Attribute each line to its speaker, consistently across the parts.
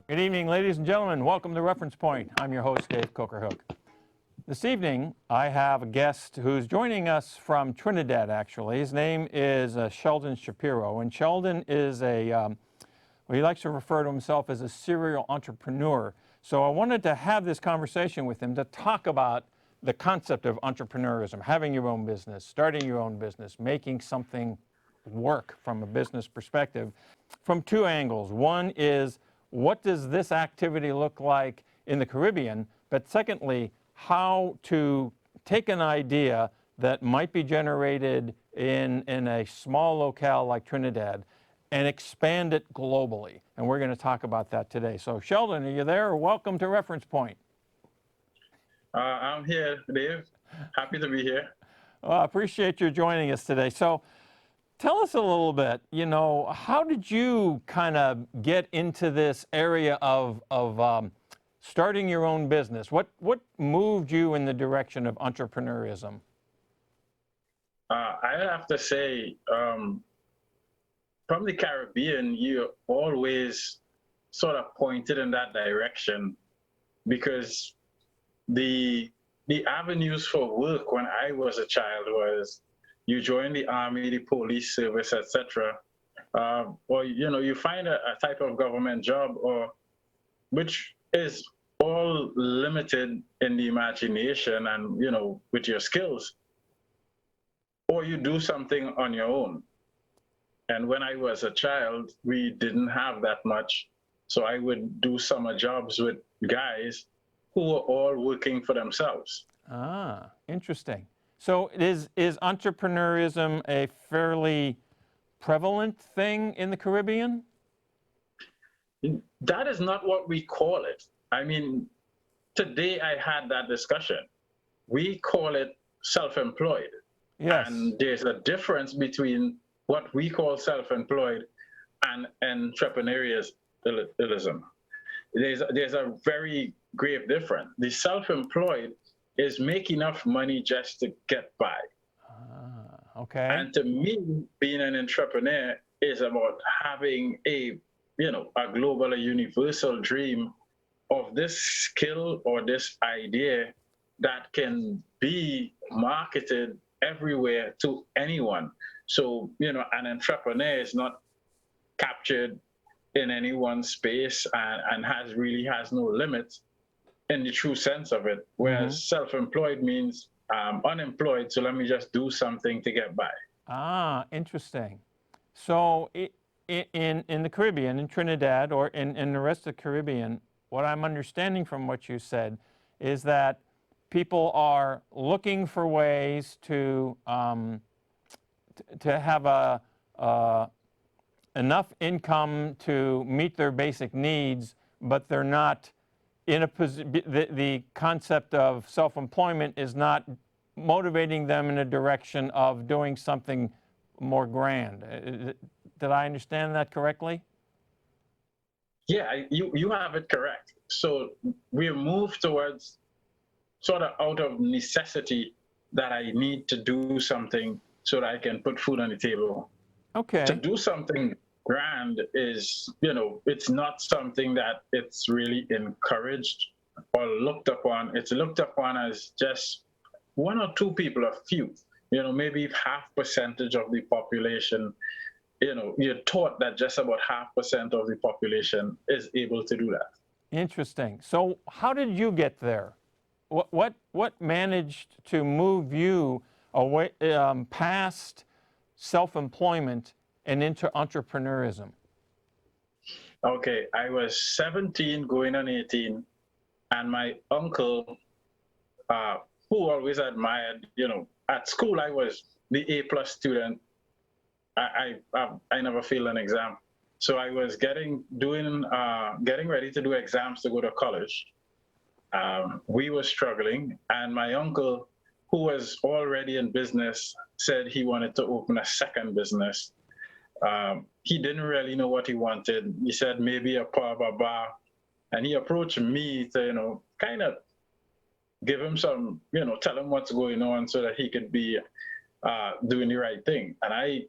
Speaker 1: Good evening, ladies and gentlemen. Welcome to Reference Point. I'm your host, Dave Cokerhook. This evening, I have a guest who's joining us from Trinidad, actually. His name is Sheldon Scipio, and Sheldon is well, he likes to refer to himself as a serial entrepreneur. So I wanted to have this conversation with him to talk about the concept of entrepreneurism, having your own business, starting your own business, making something work from a business perspective from two angles. One is, what does this activity look like in the Caribbean? But secondly, how to take an idea that might be generated in a small locale like Trinidad and expand it globally. And we're going to talk about that today. So Sheldon, are you there? Welcome to Reference Point.
Speaker 2: I'm here, Dave. Happy to be here.
Speaker 1: Well, I appreciate you joining us today. So tell us a little bit, how did you kind of get into this area of starting your own business? What moved you in the direction of entrepreneurism?
Speaker 2: I have to say, from the Caribbean, you always sort of pointed in that direction because the avenues for work when I was a child was you join the army, the police service, etc., or you find a type of government job, or which is all limited in the imagination and with your skills, or you do something on your own. And when I was a child, we didn't have that much, so I would do summer jobs with guys who were all working for themselves.
Speaker 1: Ah, interesting. So is entrepreneurism a fairly prevalent thing in the Caribbean?
Speaker 2: That is not what we call it. I mean, today I had that discussion. We call it self-employed.
Speaker 1: Yes.
Speaker 2: And there's a difference between what we call self-employed and entrepreneurism. There's a very grave difference. The self-employed is make enough money just to get by.
Speaker 1: Okay.
Speaker 2: And to me, being an entrepreneur is about having a global, a universal dream of this skill or this idea that can be marketed everywhere to anyone. So, an entrepreneur is not captured in any one space and really has no limits in the true sense of it. Whereas self-employed means unemployed, so let me just do something to get by.
Speaker 1: Ah, interesting. So in the Caribbean, in Trinidad, or in the rest of the Caribbean, what I'm understanding from what you said is that people are looking for ways to have enough income to meet their basic needs, but they're not in a position. The concept of self-employment is not motivating them in a direction of doing something more grand. Did I understand that correctly?
Speaker 2: Yeah, you have it correct. So we've moved towards sort of out of necessity that I need to do something so that I can put food on the table.
Speaker 1: Okay.
Speaker 2: To do something grand is, it's not something that it's really encouraged or looked upon. It's looked upon as just one or two people, a few, maybe half percentage of the population. You're taught that just about 0.5% of the population is able to do that.
Speaker 1: Interesting. So how did you get there? What managed to move you away past self-employment and into entrepreneurism?
Speaker 2: Okay, I was 17 going on 18, and my uncle, who always admired, at school I was the A+ student. I never failed an exam. So I was getting ready to do exams to go to college. We were struggling, and my uncle, who was already in business, said he wanted to open a second business. He didn't really know what he wanted. He said maybe a pub, a bar, and he approached me to, kind of give him some, tell him what's going on so that he could be doing the right thing. And I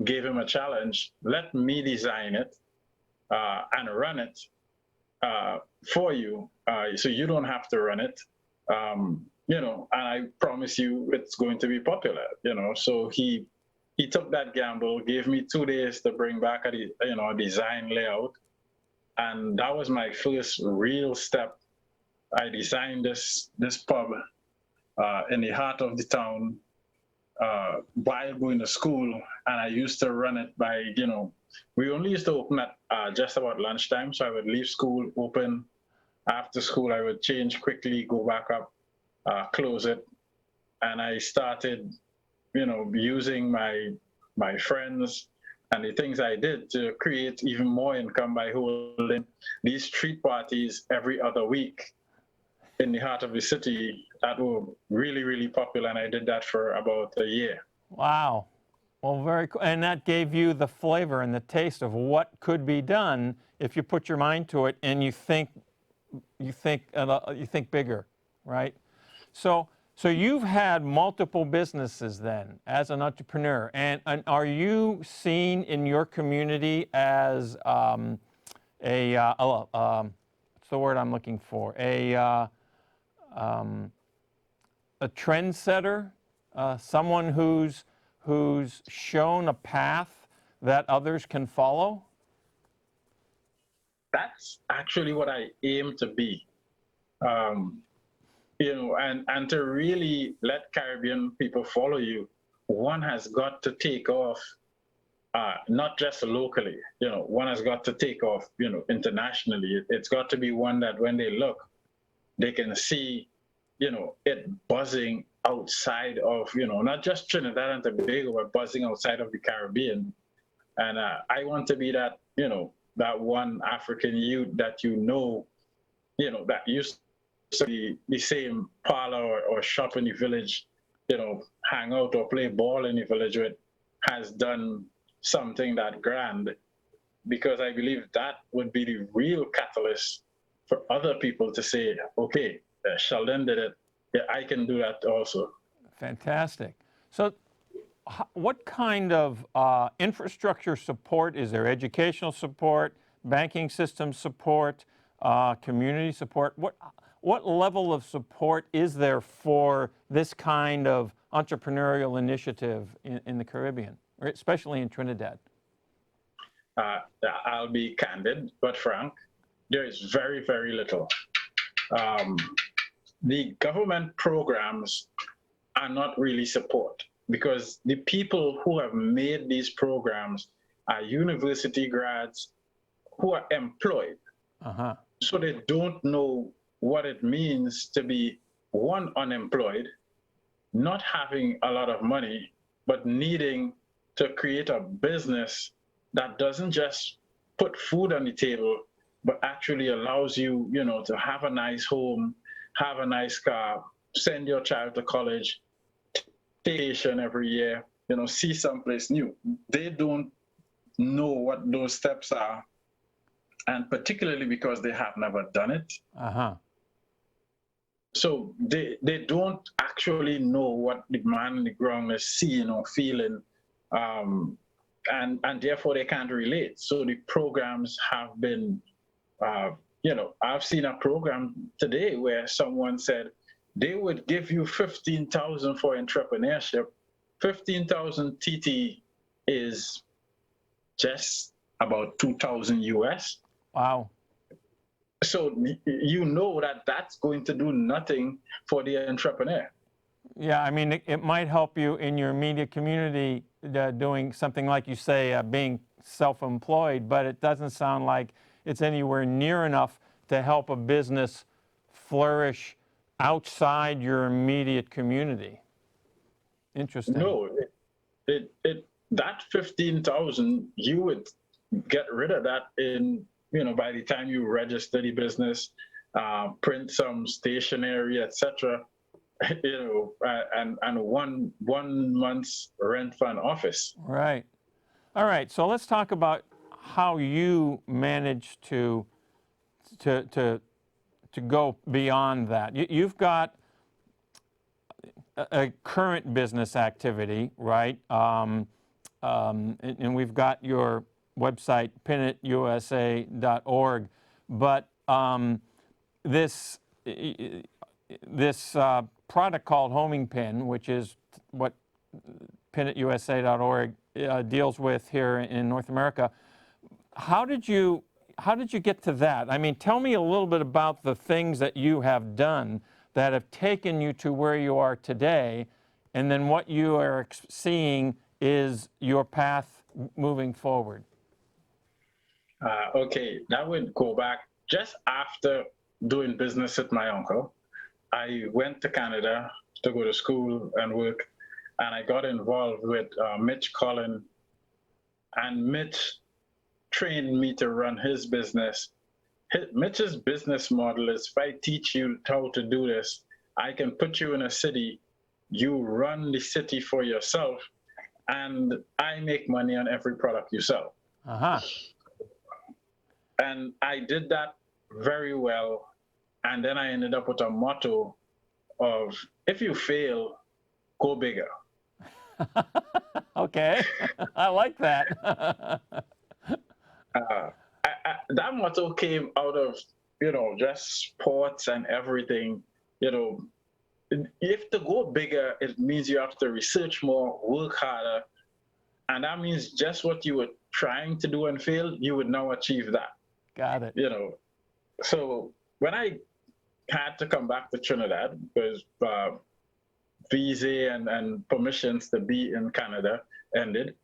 Speaker 2: gave him a challenge. Let me design it and run it, for you, so you don't have to run it. And I promise you it's going to be popular. So he took that gamble, gave me 2 days to bring back a design layout, and that was my first real step. I designed this pub in the heart of the town while going to school, and I used to run it by, we only used to open at just about lunchtime, so I would leave school, open. After school, I would change quickly, go back up, close it, and I started, using my friends and the things I did to create even more income by holding these street parties every other week in the heart of the city that were really, really popular, and I did that for about a year.
Speaker 1: Wow. Well, very cool. And that gave you the flavor and the taste of what could be done if you put your mind to it and you think bigger, right? So you've had multiple businesses then as an entrepreneur, and are you seen in your community as what's the word I'm looking for? A trendsetter, someone who's shown a path that others can follow?
Speaker 2: That's actually what I aim to be. And to really let Caribbean people follow you, one has got to take off, not just locally. One has got to take off, internationally. It's got to be one that when they look, they can see, it buzzing outside of, not just Trinidad and Tobago, but buzzing outside of the Caribbean. And I want to be that, that one African youth that that used to be the same parlor or shop in the village, hang out or play ball in the village with, has done something that grand, because I believe that would be the real catalyst for other people to say, okay, Sheldon did it, yeah, I can do that also.
Speaker 1: Fantastic. So what kind of infrastructure support is there? Educational support, banking system support, community support? What level of support is there for this kind of entrepreneurial initiative in the Caribbean, or especially in Trinidad?
Speaker 2: I'll be candid but frank. There is very, very little. The government programs are not really support, because the people who have made these programs are university grads who are employed.
Speaker 1: Uh-huh.
Speaker 2: So they don't know what it means to be, one, unemployed, not having a lot of money, but needing to create a business that doesn't just put food on the table, but actually allows you, to have a nice home, have a nice car, send your child to college, vacation every year, see someplace new. They don't know what those steps are, and particularly because they have never done it.
Speaker 1: Uh-huh.
Speaker 2: So they don't actually know what the man on the ground is seeing or feeling, and therefore they can't relate. So the programs have been, I've seen a program today where someone said they would give you 15,000 for entrepreneurship. 15,000 TT is just about 2,000 US.
Speaker 1: Wow.
Speaker 2: So that's going to do nothing for the entrepreneur.
Speaker 1: Yeah, I mean, it might help you in your immediate community doing something like you say, being self-employed, but it doesn't sound like it's anywhere near enough to help a business flourish outside your immediate community. Interesting.
Speaker 2: No, that 15,000, you would get rid of that in, by the time you register the business, print some stationery, etc. And one month's rent for an office.
Speaker 1: Right. All right. So let's talk about how you managed to go beyond that. You've got a current business activity, right? And we've got your website, pinutusa.org. But this this product called Homing Pin, which is what pinusa.org deals with here in North America. How did you get to that? I mean, tell me a little bit about the things that you have done that have taken you to where you are today, and then what you are seeing is your path moving forward.
Speaker 2: Okay, that would go back just after doing business with my uncle. I went to Canada to go to school and work, and I got involved with Mitch Collin, and Mitch trained me to run his business. Mitch's business model is, if I teach you how to do this, I can put you in a city, you run the city for yourself, and I make money on every product you sell.
Speaker 1: Uh-huh.
Speaker 2: And I did that very well. And then I ended up with a motto of, if you fail, go bigger.
Speaker 1: Okay, I like that.
Speaker 2: That motto came out of, just sports and everything. If to go bigger, it means you have to research more, work harder. And that means just what you were trying to do and failed, you would now achieve that.
Speaker 1: Got it.
Speaker 2: So when I had to come back to Trinidad because visa and permissions to be in Canada ended,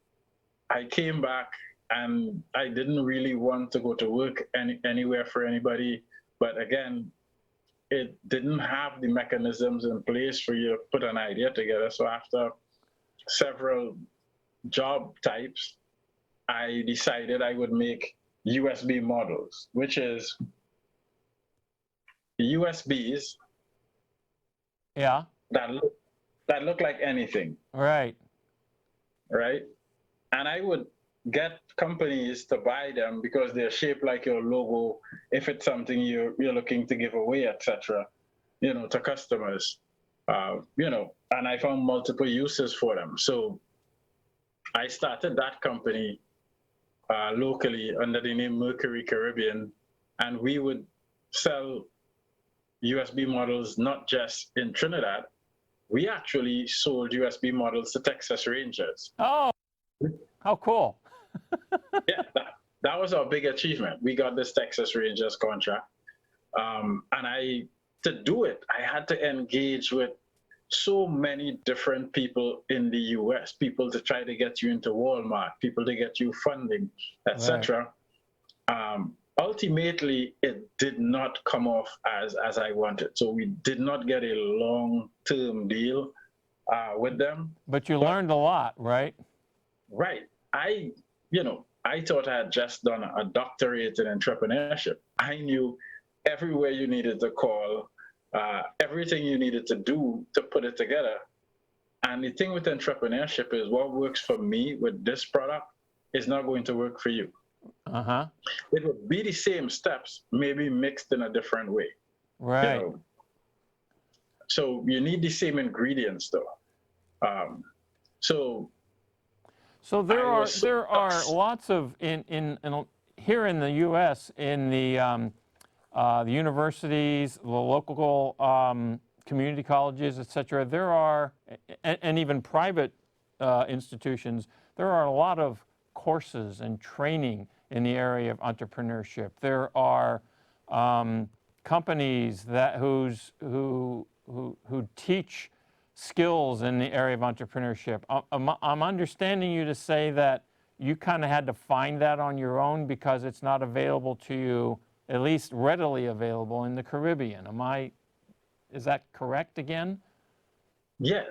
Speaker 2: I came back and I didn't really want to go to work anywhere for anybody. But again, it didn't have the mechanisms in place for you to put an idea together. So after several job types, I decided I would make USB models, which is USBs
Speaker 1: Yeah.
Speaker 2: that look like anything.
Speaker 1: Right.
Speaker 2: Right? And I would get companies to buy them because they're shaped like your logo, if it's something you're looking to give away, etc., to customers. And I found multiple uses for them. So I started that company locally under the name Mercury Caribbean, and we would sell USB models not just in Trinidad. We actually sold USB models to Texas Rangers.
Speaker 1: Oh, how cool.
Speaker 2: Yeah, that was our big achievement. We got this Texas Rangers contract. And to do it, I had to engage with so many different people in the US, people to try to get you into Walmart, people to get you funding, etc. Right. Ultimately, it did not come off as I wanted. So we did not get a long-term deal with them.
Speaker 1: But you learned a lot, right?
Speaker 2: Right. I thought I had just done a doctorate in entrepreneurship. I knew everywhere you needed to call, everything you needed to do to put it together. And the thing with entrepreneurship is what works for me with this product is not going to work for you.
Speaker 1: Uh-huh.
Speaker 2: It would be the same steps, maybe mixed in a different way.
Speaker 1: Right.
Speaker 2: So you need the same ingredients though.
Speaker 1: So there are lots of in here in the U.S. in the universities, the local community colleges, etc. There are and even private institutions. There are a lot of courses and training in the area of entrepreneurship. There are companies who teach skills in the area of entrepreneurship. I'm understanding you to say that you kind of had to find that on your own because it's not available to you, at least readily available in the Caribbean. Is that correct again?
Speaker 2: Yeah,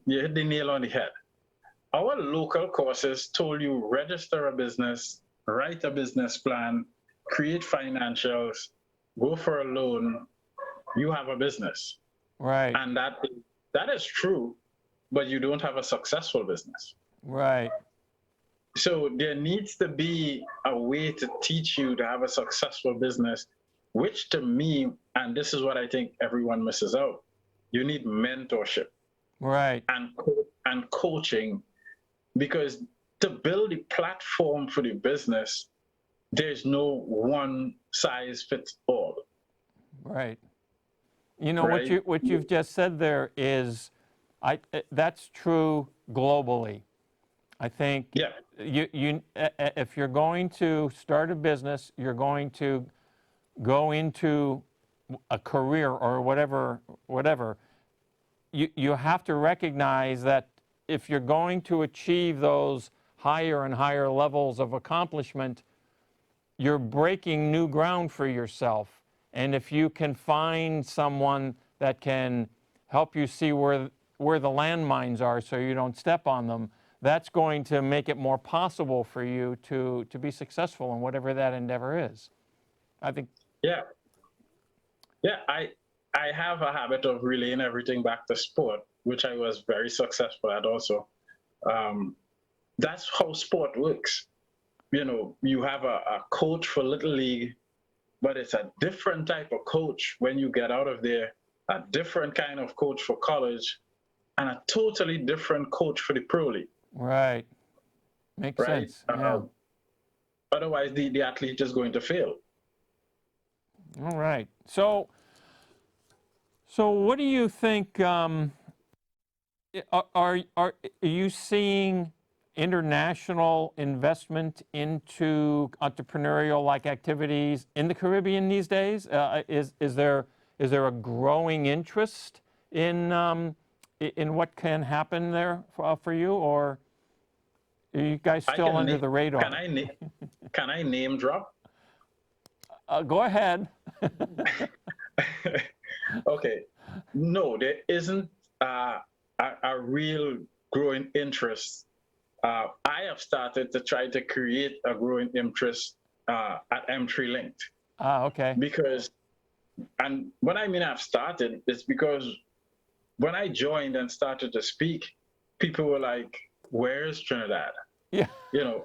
Speaker 2: you hit the nail on the head. Our local courses told you register a business, write a business plan, create financials, go for a loan, you have a business.
Speaker 1: Right.
Speaker 2: And that is true, but you don't have a successful business.
Speaker 1: Right.
Speaker 2: So there needs to be a way to teach you to have a successful business, which to me, and this is what I think everyone misses out, you need mentorship.
Speaker 1: Right.
Speaker 2: And coaching, because to build the platform for the business, there's no one size fits all,
Speaker 1: Right. You know,
Speaker 2: right?
Speaker 1: what you've just said there is, that's true globally. I think
Speaker 2: Yeah,
Speaker 1: if you're going to start a business, you're going to go into a career or whatever, you have to recognize that if you're going to achieve those higher and higher levels of accomplishment, you're breaking new ground for yourself. And if you can find someone that can help you see where the landmines are so you don't step on them, that's going to make it more possible for you to be successful in whatever that endeavor is. I think,
Speaker 2: yeah, yeah. I have a habit of relaying everything back to sport, which I was very successful at also. Um, that's how sport works. You have a coach for little league, but it's a different type of coach when you get out of there, a different kind of coach for college, and a totally different coach for the pro league,
Speaker 1: right. Makes
Speaker 2: right?
Speaker 1: sense. Yeah.
Speaker 2: Otherwise, the athlete is going to fail.
Speaker 1: All right. So what do you think? Are you seeing international investment into entrepreneurial like activities in the Caribbean these days? Is there a growing interest in what can happen there for you, or are you guys
Speaker 2: I
Speaker 1: still
Speaker 2: can
Speaker 1: under
Speaker 2: name.
Speaker 1: the
Speaker 2: Can
Speaker 1: radar?
Speaker 2: I name? Can I name drop?
Speaker 1: Go ahead.
Speaker 2: Okay. No, there isn't a real growing interest. I have started to try to create a growing interest at M3 Linked
Speaker 1: Okay.
Speaker 2: because, and when I mean I've started, it's because when I joined and started to speak, people were like, "Where's Trinidad?"
Speaker 1: Yeah.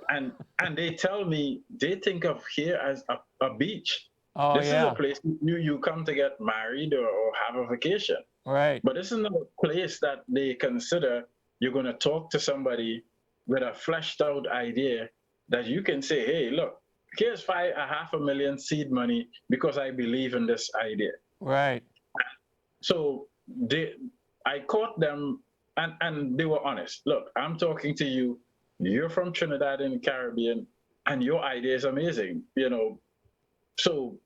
Speaker 2: And they tell me they think of here as a beach.
Speaker 1: Oh
Speaker 2: This is a
Speaker 1: yeah.
Speaker 2: place you come to get married or have a vacation.
Speaker 1: Right.
Speaker 2: But this is not a place that they consider you're going to talk to somebody with a fleshed out idea that you can say, hey, look, here's a half a million seed money because I believe in this idea.
Speaker 1: Right.
Speaker 2: So I caught them and they were honest. Look, I'm talking to you. You're from Trinidad in the Caribbean and your idea is amazing. So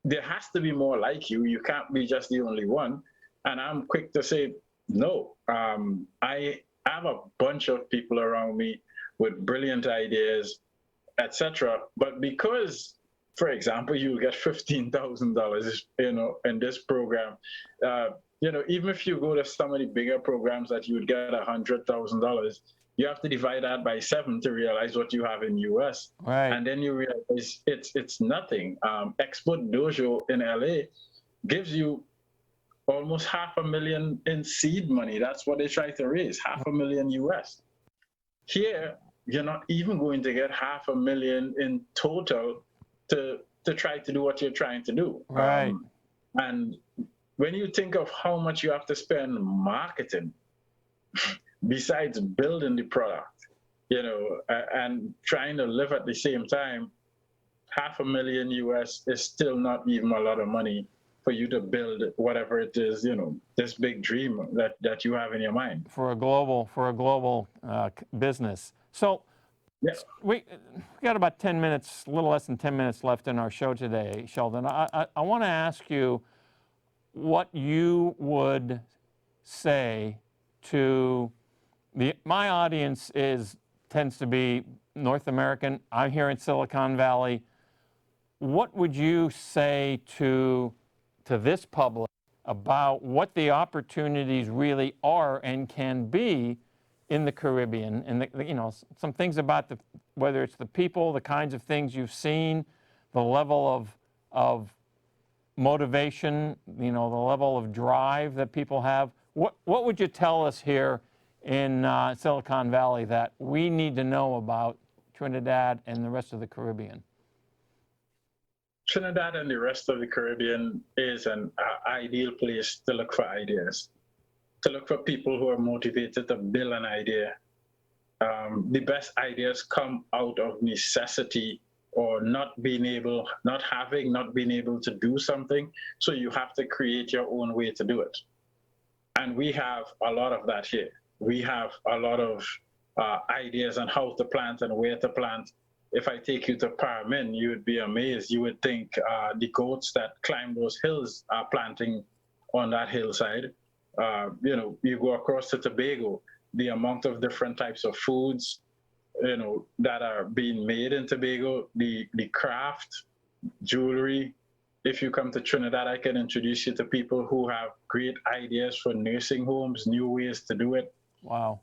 Speaker 2: there has to be more like you. You can't be just the only one. And I'm quick to say, no. I have a bunch of people around me with brilliant ideas, etc. But because, for example, you get $15,000, in this program, uh, even if you go to some of the bigger programs that you would get $100,000, you have to divide that by 7 to realize what you have in US,
Speaker 1: Right.
Speaker 2: and then you realize it's nothing. Export Dojo in LA gives you almost half a million in seed money. That's what they try to raise, half a million US. Here, you're not even going to get half a million in total to try to do what you're trying to do.
Speaker 1: Right.
Speaker 2: And when you think of how much you have to spend marketing, besides building the product, and trying to live at the same time, half a million US is still not even a lot of money for you to build whatever it is, this big dream that you have in your mind.
Speaker 1: For a global business. So
Speaker 2: Yeah.
Speaker 1: we got about 10 minutes, a little less than 10 minutes left in our show today, Sheldon. I want to ask you what you would say to my audience tends to be North American. I'm here in Silicon Valley. What would you say to this public about what the opportunities really are and can be in the Caribbean, and some things about whether it's the people, the kinds of things you've seen, the level of motivation, the level of drive that people have. What would you tell us here in Silicon Valley that we need to know about Trinidad and the rest of the Caribbean?
Speaker 2: Trinidad and the rest of the Caribbean is an ideal place to look for ideas, to look for people who are motivated to build an idea. The best ideas come out of necessity or not being able, not being able to do something. So you have to create your own way to do it. And we have a lot of that here. We have a lot of ideas on how to plant and where to plant. If I take you to Paramin, you would be amazed. You would think the goats that climb those hills are planting on that hillside. You go across to Tobago, the amount of different types of foods, that are being made in Tobago, the craft, jewelry. If you come to Trinidad, I can introduce you to people who have great ideas for nursing homes, new ways to do it.
Speaker 1: Wow.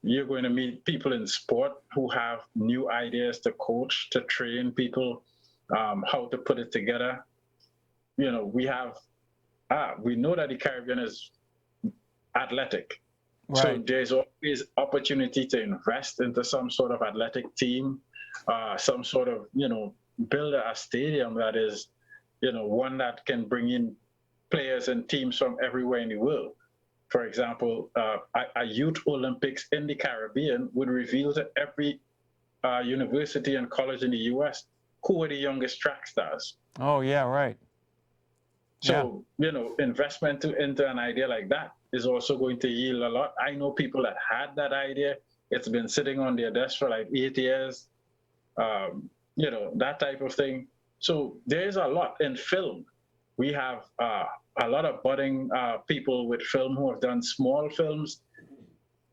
Speaker 2: You're going to meet people in sport who have new ideas to coach, to train people, how to put it together. We know that the Caribbean is athletic.
Speaker 1: Right.
Speaker 2: So there's always opportunity to invest into some sort of athletic team, some sort of, build a stadium that is, one that can bring in players and teams from everywhere in the world. For example, a youth Olympics in the Caribbean would reveal to every university and college in the US who are the youngest track stars.
Speaker 1: Oh, yeah, right.
Speaker 2: So, investment into an idea like that is also going to yield a lot. I know people that had that idea. It's been sitting on their desk for like 8 years, that type of thing. So there's a lot in film. We have a lot of budding people with film who have done small films.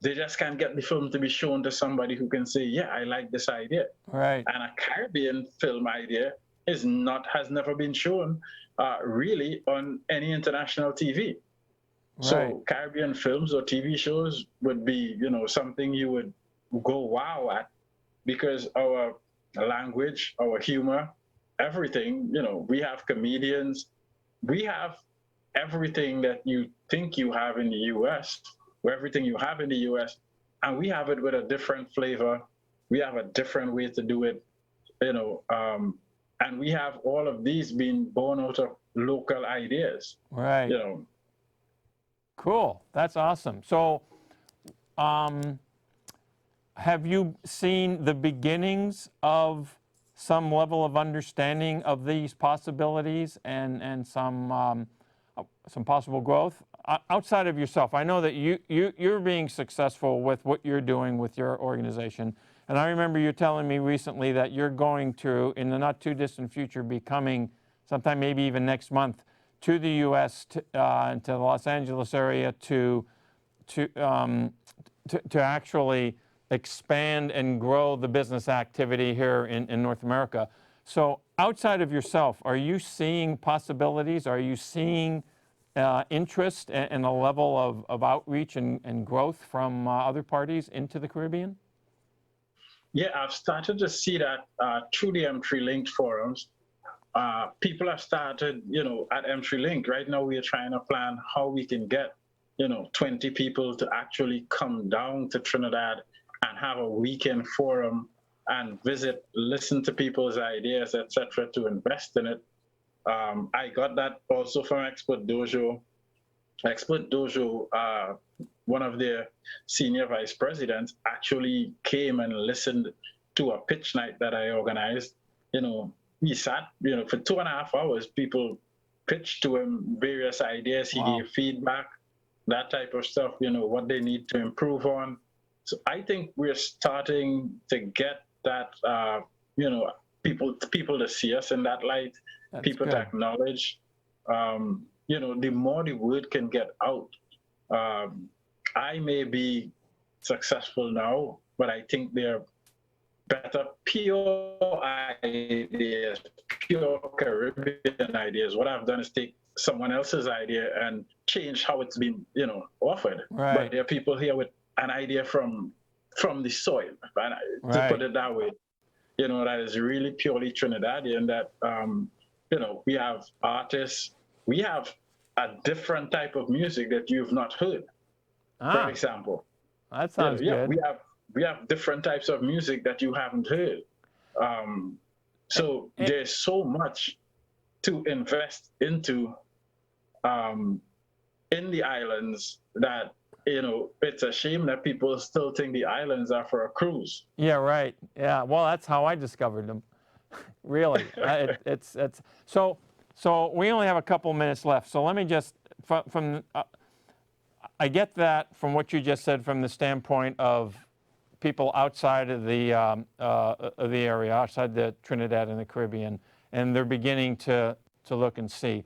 Speaker 2: They just can't get the film to be shown to somebody who can say, yeah, I like this idea.
Speaker 1: Right.
Speaker 2: And a Caribbean film idea has never been shown really on any international TV. Right. So Caribbean films or TV shows would be, something you would go wow at, because our language, our humor, everything, we have comedians, we have everything that you think you have in the US, or everything you have in the US, and we have it with a different flavor. We have a different way to do it, and we have all of these being born out of local ideas.
Speaker 1: Right. Cool. That's awesome. So, have you seen the beginnings of some level of understanding of these possibilities and some possible growth outside of yourself? I know that you're being successful with what you're doing with your organization, and I remember you telling me recently that you're going to, in the not too distant future, be coming sometime maybe even next month to the U.S. To the Los Angeles area to actually expand and grow the business activity here in North America. So outside of yourself, are you seeing possibilities? Are you seeing interest and a level of outreach and growth from other parties into the Caribbean?
Speaker 2: Yeah, I've started to see that through the M3 Link forums. People have started, at M3 Link. Right now, we are trying to plan how we can get, 20 people to actually come down to Trinidad and have a weekend forum and visit, listen to people's ideas, etc., to invest in it. I got that also from Expert Dojo. Expert Dojo, one of their senior vice presidents, actually came and listened to a pitch night that I organized. He sat, for 2.5 hours, people pitched to him various ideas. He
Speaker 1: Wow.
Speaker 2: gave feedback, that type of stuff, what they need to improve on. So I think we're starting to get that, people to see us in that light,
Speaker 1: That's
Speaker 2: people
Speaker 1: good.
Speaker 2: to acknowledge. The more the word can get out. I may be successful now, but I think there are better pure ideas, pure Caribbean ideas. What I've done is take someone else's idea and change how it's been, offered.
Speaker 1: Right.
Speaker 2: But there are people here with an idea from the soil, and
Speaker 1: Right.
Speaker 2: to put it that way, that is really purely Trinidadian. That we have artists, we have a different type of music that you've not heard. For example,
Speaker 1: that sounds good.
Speaker 2: We have different types of music that you haven't heard. So there's so much to invest into in the islands that, it's a shame that people still think the islands are for a cruise.
Speaker 1: Yeah, right. Yeah, well, that's how I discovered them. Really. It's so. So we only have a couple minutes left. So let me just from I get that from what you just said from the standpoint of people outside of the area, outside the Trinidad and the Caribbean, and they're beginning to look and see.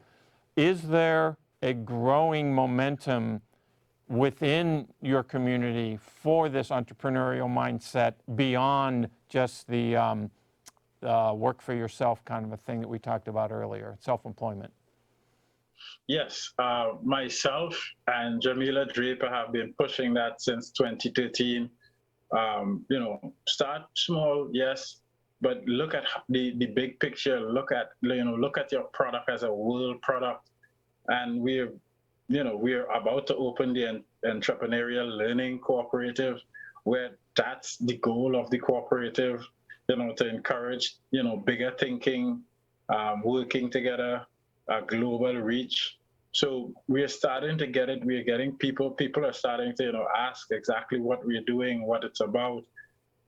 Speaker 1: Is there a growing momentum within your community for this entrepreneurial mindset beyond just the work for yourself kind of a thing that we talked about earlier, self-employment?
Speaker 2: Yes, myself and Jamila Draper have been pushing that since 2013. Start small, yes, but look at the big picture. Look at your product as a world product, and we're about to open the entrepreneurial learning cooperative, where that's the goal of the cooperative. To encourage bigger thinking, working together, global reach. So we're starting to get it. We're getting people are starting to ask exactly what we're doing, what it's about,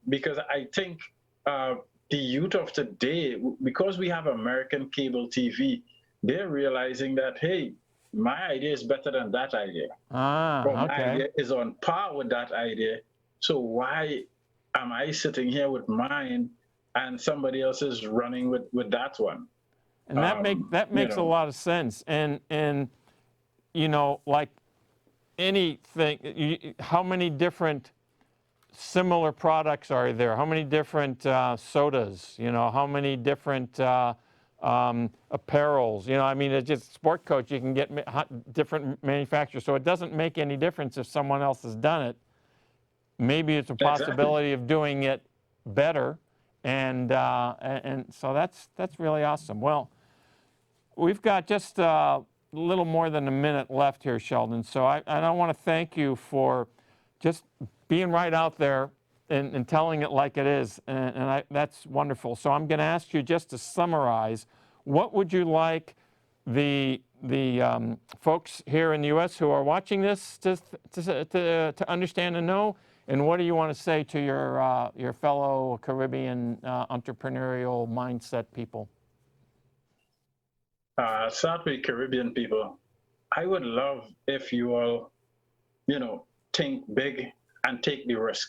Speaker 2: because I think the youth of today, because we have American cable TV, they're realizing that, hey, my idea is better than that idea, or my idea is on par with that idea. So why am I sitting here with mine and somebody else is running with that one?
Speaker 1: And that makes a lot of sense. And like anything, how many different similar products are there? How many different sodas? How many different apparels? I mean, it's just sport coach. You can get different manufacturers, so it doesn't make any difference if someone else has done it. Maybe it's a possibility of doing it better, and so that's really awesome. Well, we've got just a little more than a minute left here, Sheldon. So I want to thank you for just being right out there and telling it like it is, and that's wonderful. So I'm going to ask you just to summarize. What would you like the folks here in the U.S. who are watching this to understand and know? And what do you want to say to your fellow Caribbean entrepreneurial mindset people?
Speaker 2: Start with Caribbean people. I would love if you all, think big and take the risk.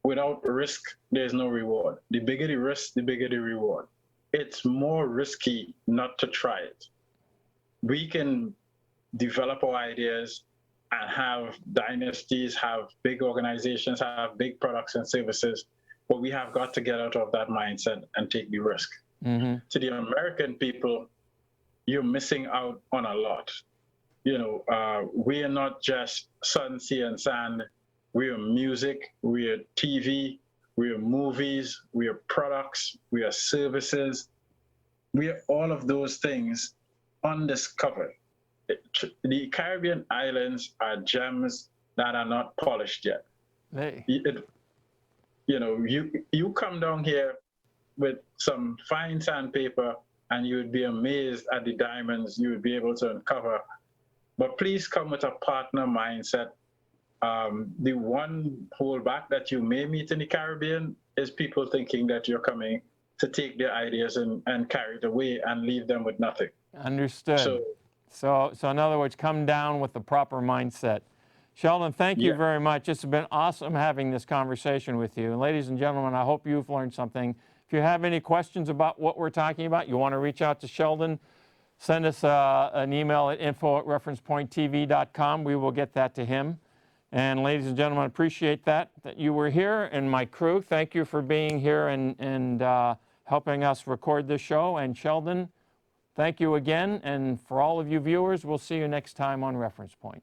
Speaker 2: Without risk, there's no reward. The bigger the risk, the bigger the reward. It's more risky not to try it. We can develop our ideas and have dynasties, have big organizations, have big products and services, but we have got to get out of that mindset and take the risk. Mm-hmm. To the American people, you're missing out on a lot. We are not just sun, sea, and sand. We are music, we are TV, we are movies, we are products, we are services. We are all of those things undiscovered. The Caribbean islands are gems that are not polished yet.
Speaker 1: Hey.
Speaker 2: You come down here with some fine sandpaper and you would be amazed at the diamonds you would be able to uncover. But please come with a partner mindset. The one holdback that you may meet in the Caribbean is people thinking that you're coming to take their ideas and carry it away and leave them with nothing.
Speaker 1: Understood. So in other words, come down with the proper mindset. Sheldon, thank you very much. It's been awesome having this conversation with you. And ladies and gentlemen, I hope you've learned something. If you have any questions about what we're talking about, you want to reach out to Sheldon, send us an email at info@referencepointtv.com. We will get that to him. And ladies and gentlemen, I appreciate that you were here, and my crew, thank you for being here and helping us record this show. And Sheldon, thank you again. And for all of you viewers, we'll see you next time on Reference Point.